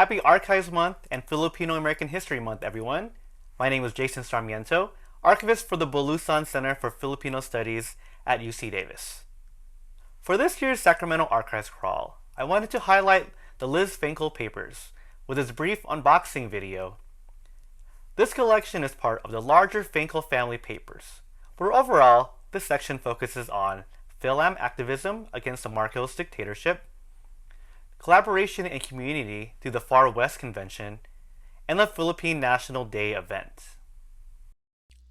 Happy Archives Month and Filipino American History Month, everyone. My name is Jason Sarmiento, archivist for the Bulosan Center for Filipino Studies at UC Davis. For this year's Sacramento Archives Crawl, I wanted to highlight the Liz Fenkell Papers with its brief unboxing video. This collection is part of the larger Fenkell family papers, where overall, this section focuses on Philam activism against the Marcos Dictatorship, collaboration and community through the Far West Convention, and the Philippine National Day event.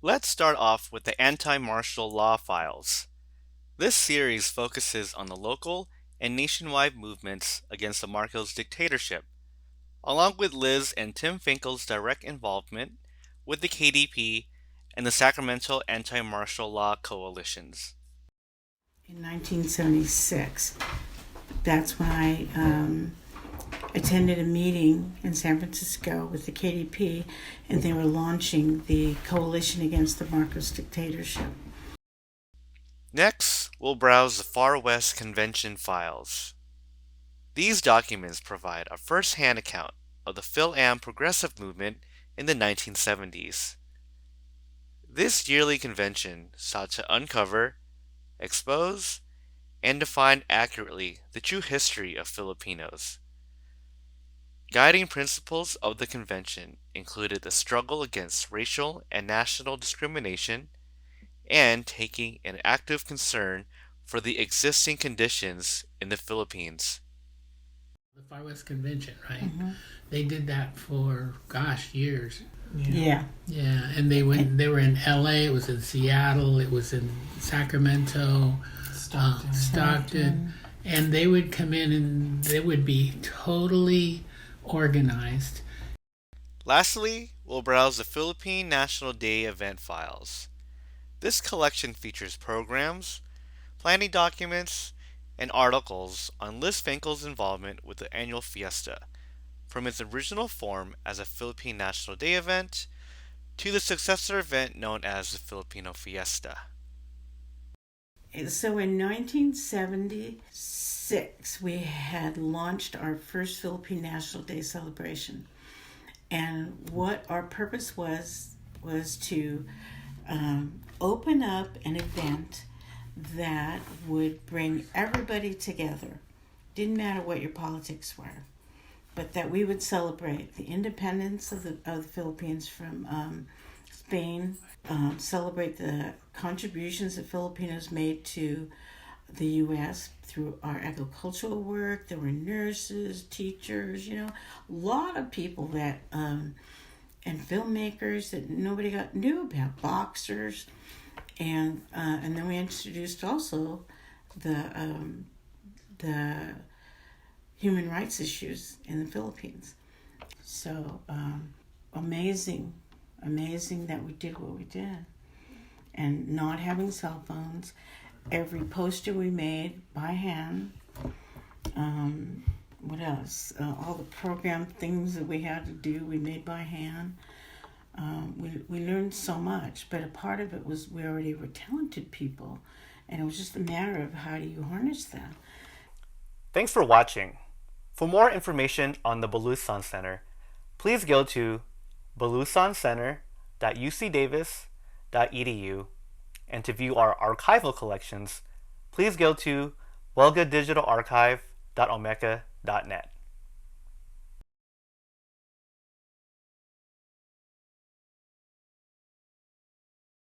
Let's start off with the Antimartial law files. This series focuses on the local and nationwide movements against the Marcos Dictatorship, along with Liz and Tim Fenkell's direct involvement with the KDP and the Sacramento Anti-Martial Law coalitions. In 1976, that's when I attended a meeting in San Francisco with the KDP, and they were launching the coalition against the Marcos Dictatorship. Next, we'll browse the Far West Convention files. These documents provide a first-hand account of the Philam progressive movement in the 1970s. This yearly convention sought to uncover, expose, and define accurately the true history of Filipinos. Guiding principles of the convention included the struggle against racial and national discrimination and taking an active concern for the existing conditions in the Philippines. The Far West Convention, right? Mm-hmm. They did that for, years. Yeah. Yeah, and they were in LA, it was in Seattle, it was in Sacramento, Stockton, and they would come in and they would be totally organized. Lastly, we'll browse the Philippine National Day event files. This collection features programs, planning documents, and articles on Liz Fenkell's involvement with the annual fiesta, from its original form as a Philippine National Day event to the successor event known as the Filipino Fiesta. So in 1976, we had launched our first Philippine National Day celebration. And what our purpose was to open up an event that would bring everybody together. Didn't matter what your politics were, but that we would celebrate the independence of the Philippines from Spain, celebrate the contributions that Filipinos made to the U.S. through our agricultural work. There were nurses, teachers, a lot of people that, and filmmakers that nobody knew about, boxers, and then we introduced also the human rights issues in the Philippines. So amazing that we did what we did. And not having cell phones, every poster we made by hand. What else? All the program things that we had to do, we made by hand. We learned so much, but a part of it was we already were talented people, and it was just a matter of how do you harness them. Thanks for watching. For more information on the Bulosan Center, please go to bulosancenter.ucdavis.edu, and to view our archival collections, please go to welgadigitalarchive.omeka.net.